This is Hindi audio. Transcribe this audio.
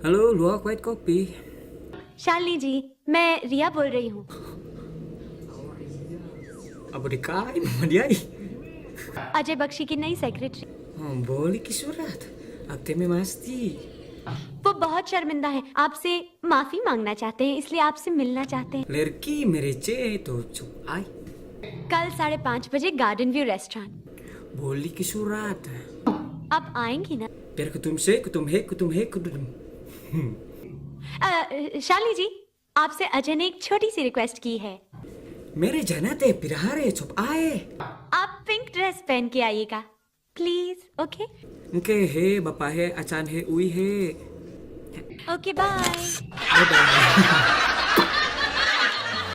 Halo, luộc white coffee. Shalini जी, मैं रिया बोल रही हूँ। Apa dikain sama dia? Ajay Bakshi की नई secretary. Boleh ki surat. Akte में मस्ती. वो बहुत शर्मिंदा है, आपसे माफी मांगना चाहते हैं, इसलिए आपसे मिलना चाहते हैं। लड़की मेरे चे तो चुप आई. कल 5:30 बजे garden view restaurant. Boleh ki surat. आप आएंगी ना? Biar kutum se, kutum he, kutum he, kutum. Shalini जी, आपसे अजय ने एक छोटी सी रिक्वेस्ट की है। मेरे जनाते पिरहारे चुप आए. आप पिंक ड्रेस पहन के आइएगा, please. Okay Oke he, bapak he, acan he, ui he. Okay bye. Bye bye.